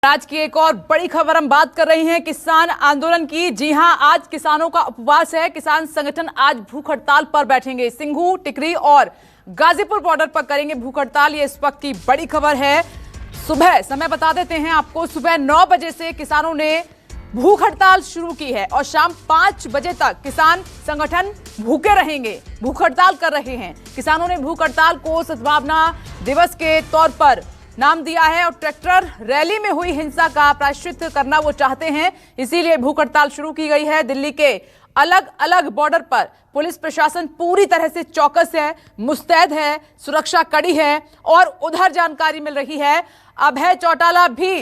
आज की एक और बड़ी खबर हम बात कर रहे हैं किसान आंदोलन की। जी हां, आज किसानों का उपवास है। किसान संगठन आज भूख हड़ताल पर बैठेंगे। सिंघू, टिकरी और गाजीपुर बॉर्डर पर करेंगे भूख हड़ताल। ये इस वक्त की बड़ी खबर है। सुबह समय बता देते हैं आपको, सुबह 9 बजे से किसानों ने भूख हड़ताल शुरू की है और शाम 5 बजे तक किसान संगठन भूखे रहेंगे, भूख हड़ताल कर रहे हैं। किसानों ने भूख हड़ताल को सद्भावना दिवस के तौर पर नाम दिया है और ट्रैक्टर रैली में हुई हिंसा का प्रायश्चित करना वो चाहते हैं, इसीलिए भूख हड़ताल शुरू की गई है। दिल्ली के अलग अलग बॉर्डर पर पुलिस प्रशासन पूरी तरह से चौकस है, मुस्तैद है, सुरक्षा कड़ी है। और उधर जानकारी मिल रही है अभय चौटाला भी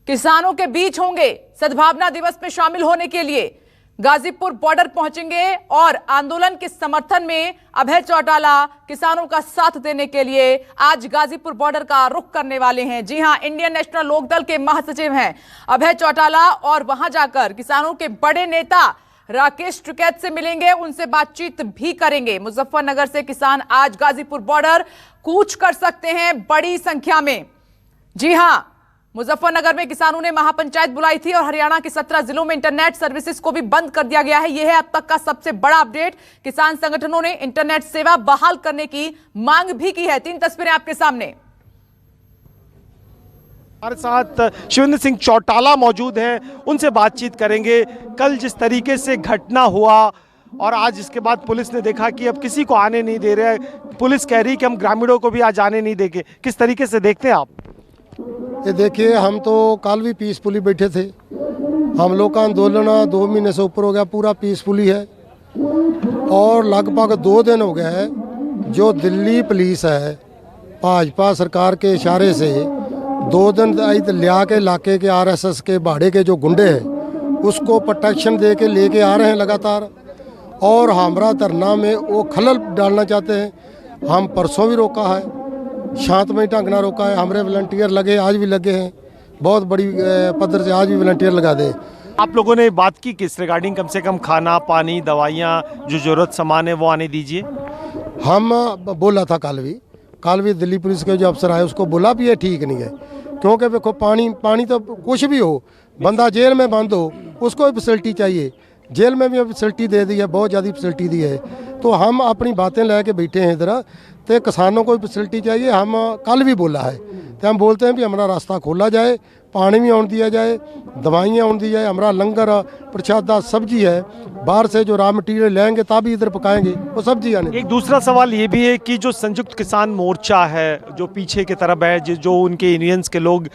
किसानों के बीच होंगे। सद्भावना दिवस में शामिल होने के लिए गाजीपुर बॉर्डर पहुंचेंगे और आंदोलन के समर्थन में अभय चौटाला किसानों का साथ देने के लिए आज गाजीपुर बॉर्डर का रुख करने वाले हैं। जी हां, इंडियन नेशनल लोकदल के महासचिव हैं अभय चौटाला और वहां जाकर किसानों के बड़े नेता राकेश टिकैत से मिलेंगे, उनसे बातचीत भी करेंगे। मुजफ्फरनगर से किसान आज गाजीपुर बॉर्डर कूच कर सकते हैं बड़ी संख्या में। जी हां, मुजफ्फरनगर में किसानों ने महापंचायत बुलाई थी और हरियाणा के 17 जिलों में इंटरनेट सर्विसेज को भी बंद कर दिया गया है। यह है अब तक का सबसे बड़ा अपडेट। किसान संगठनों ने इंटरनेट सेवा बहाल करने की मांग भी की है। 3 तस्वीरें आपके सामने। हमारे साथ शिवेंद्र सिंह चौटाला मौजूद हैं, उनसे बातचीत करेंगे। कल जिस तरीके से घटना हुआ और आज इसके बाद पुलिस ने देखा कि अब किसी को आने नहीं दे रहे, पुलिस कह रही कि हम ग्रामीणों को भी आज आने नहीं देंगे, किस तरीके से देखते हैं आप? ये देखिए, हम तो कल भी पीसफुली बैठे थे। हम लोग का आंदोलन 2 महीने से ऊपर हो गया, पूरा पीसफुली है और लगभग 2 दिन हो गए हैं। जो दिल्ली पुलिस है भाजपा सरकार के इशारे से 2 दिन लिया के इलाके के आरएसएस के भाड़े के जो गुंडे हैं उसको प्रोटेक्शन दे के लेके आ रहे हैं लगातार, और हमारा धरना में वो खलल डालना चाहते हैं। हम परसों भी रोका है, शांतमय ढंग ना रोका है। हमारे वॉलंटियर लगे, आज भी लगे हैं, बहुत बड़ी पद्धति से आज भी वॉलंटियर लगा दे। आप लोगों ने बात की किस रिगार्डिंग, कम से कम खाना पानी दवाइयाँ जो जरूरत सामान है वो आने दीजिए? हम बोला था कल भी दिल्ली पुलिस के जो अफसर आए उसको बोला भी है, ठीक नहीं है। क्योंकि देखो पानी तो कुछ भी हो, बंदा जेल में बंद हो उसको भी फैसिलिटी चाहिए। जेल में भी फैसिलिटी दे दी है, बहुत ज़्यादा फैसिलिटी दी है। तो हम अपनी बातें लेके बैठे हैं इधर, तो किसानों को फैसिलिटी चाहिए। हम कल भी बोला है, तो हम बोलते हैं भी हमारा रास्ता खोला जाए, पानी भी आने दिया जाए, दवाइयाँ आने दी जाए, हमारा लंगर प्रसादा सब्जी है, बाहर से जो रॉ मटीरियल लेंगे तभी इधर पकाएंगे, वो सब्जी आने। एक दूसरा सवाल ये भी है कि जो संयुक्त किसान मोर्चा है जो पीछे की तरफ है, जो उनके यूनियंस के लोग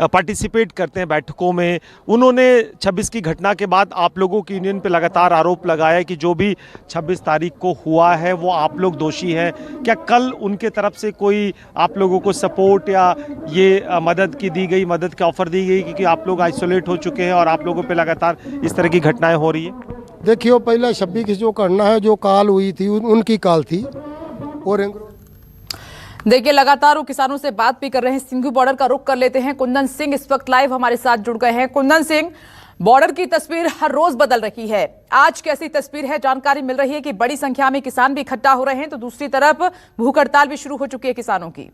पार्टिसिपेट करते हैं बैठकों में, उन्होंने 26 की घटना के बाद आप लोगों की यूनियन पे लगातार आरोप लगाया कि जो भी 26 तारीख को हुआ है वो आप लोग दोषी हैं। क्या कल उनके तरफ से कोई आप लोगों को सपोर्ट या ये मदद का ऑफर दी गई क्योंकि आप लोग आइसोलेट हो चुके हैं और आप लोगों पे लगातार इस तरह की घटनाएं हो रही है? देखिए, पहले 26 की जो घटना है, जो काल हुई थी उनकी काल थी। और देखिए, लगातार वो किसानों से बात भी कर रहे हैं। सिंघू बॉर्डर का रुख कर लेते हैं। कुंदन सिंह इस वक्त लाइव हमारे साथ जुड़ गए हैं। कुंदन सिंह, बॉर्डर की तस्वीर हर रोज बदल रही है, आज कैसी तस्वीर है? जानकारी मिल रही है कि बड़ी संख्या में किसान भी इकट्ठा हो रहे हैं, तो दूसरी तरफ भूख हड़ताल भी शुरू हो चुकी है किसानों की।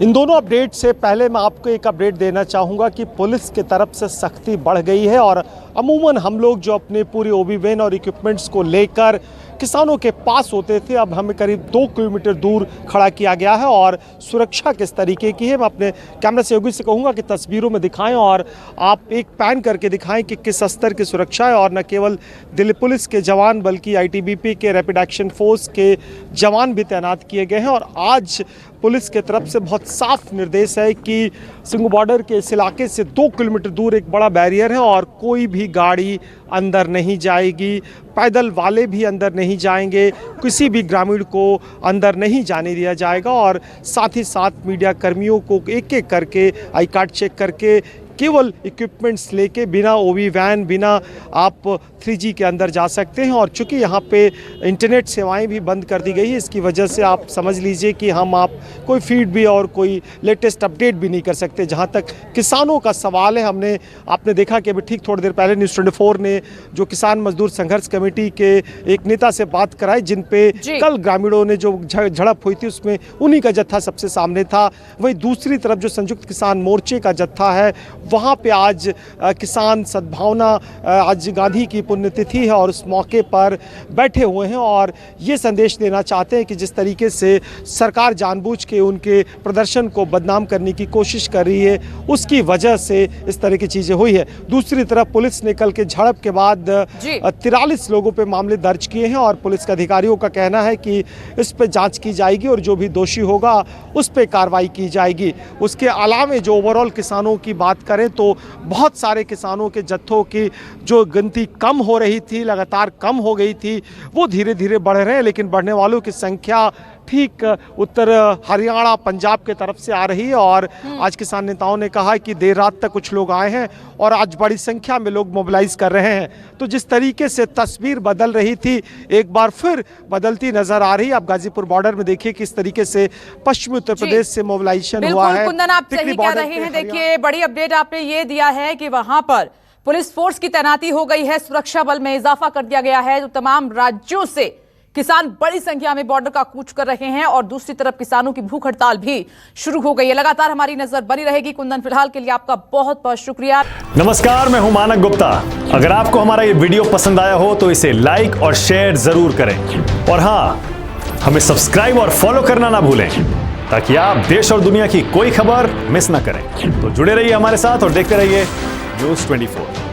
इन दोनों अपडेट से पहले मैं आपको एक अपडेट देना चाहूँगा कि पुलिस की तरफ से सख्ती बढ़ गई है और अमूमन हम लोग जो अपने पूरे ओबी वैन और इक्विपमेंट्स को लेकर किसानों के पास होते थे, अब हमें करीब 2 किलोमीटर दूर खड़ा किया गया है। और सुरक्षा किस तरीके की है मैं अपने कैमरा सहयोगी से कहूँगा कि तस्वीरों में दिखाएं और आप एक पैन करके दिखाएं कि किस स्तर की सुरक्षा है। और न केवल दिल्ली पुलिस के जवान बल्कि ITBP के रैपिड एक्शन फोर्स के जवान भी तैनात किए गए हैं। और आज पुलिस के तरफ से बहुत साफ निर्देश है कि सिंघू बॉर्डर के इस इलाके से 2 किलोमीटर दूर एक बड़ा बैरियर है और कोई भी गाड़ी अंदर नहीं जाएगी, पैदल वाले भी अंदर नहीं जाएंगे, किसी भी ग्रामीण को अंदर नहीं जाने दिया जाएगा। और साथ ही साथ मीडिया कर्मियों को एक एक करके आई कार्ड चेक करके केवल इक्विपमेंट्स लेके बिना ओवी वैन, बिना आप 3G के अंदर जा सकते हैं। और चूंकि यहाँ पे इंटरनेट सेवाएं भी बंद कर दी गई है, इसकी वजह से आप समझ लीजिए कि हम आप कोई फीड भी और कोई लेटेस्ट अपडेट भी नहीं कर सकते। जहाँ तक किसानों का सवाल है, आपने देखा कि अभी ठीक थोड़ी देर पहले न्यूज़ 24 ने जो किसान मजदूर संघर्ष कमेटी के एक नेता से बात कराई, जिन पे कल ग्रामीणों ने जो झड़प हुई थी उसमें उन्हीं का जत्था सबसे सामने था। वहीं दूसरी तरफ जो संयुक्त किसान मोर्चे का जत्था है, वहाँ पे आज किसान सद्भावना, आज गांधी की पुण्यतिथि है और उस मौके पर बैठे हुए हैं और ये संदेश देना चाहते हैं कि जिस तरीके से सरकार जानबूझ के उनके प्रदर्शन को बदनाम करने की कोशिश कर रही है, उसकी वजह से इस तरह की चीज़ें हुई है। दूसरी तरफ पुलिस ने कल के झड़प के बाद 43 लोगों पे मामले दर्ज किए हैं और पुलिस के अधिकारियों का कहना है कि इस पे जांच की जाएगी और जो भी दोषी होगा उस पे कार्रवाई की जाएगी। उसके अलावा जो ओवरऑल किसानों की बात करें तो बहुत सारे किसानों के जत्थों की जो गिनती कम हो रही थी, लगातार कम हो गई थी, वो धीरे धीरे बढ़ रहे हैं। लेकिन बढ़ने वालों की संख्या ठीक उत्तर हरियाणा, पंजाब के तरफ से आ रही है। और आज किसान नेताओं ने कहा कि देर रात तक कुछ लोग आए हैं और आज बड़ी संख्या में लोग मोबिलाइज कर रहे हैं। तो जिस तरीके से तस्वीर बदल रही थी, एक बार फिर बदलती नजर आ रही है। आप गाजीपुर बॉर्डर में देखिए किस तरीके से पश्चिमी उत्तर प्रदेश से मोबिलाइजेशन हुआ है। कुंदन, आप सही कह रहे हैं। देखिए, बड़ी अपडेट आपने ये दिया है कि वहां पर पुलिस फोर्स की तैनाती हो गई है, सुरक्षा बल में इजाफा कर दिया गया है। तो तमाम राज्यों से किसान बड़ी संख्या में बॉर्डर का कूच कर रहे हैं और दूसरी तरफ किसानों की भूख हड़ताल भी शुरू हो गई है। लगातार हमारी नजर बनी रहेगी। कुंदन, फिलहाल के लिए आपका बहुत बहुत शुक्रिया। नमस्कार, मैं हूं मानक गुप्ता। अगर आपको हमारा ये वीडियो पसंद आया हो तो इसे लाइक और शेयर जरूर करें और हाँ, हमें सब्सक्राइब और फॉलो करना ना भूलें ताकि आप देश और दुनिया की कोई खबर मिस ना करें। तो जुड़े रहिए हमारे साथ और देखते रहिए न्यूज़ 24।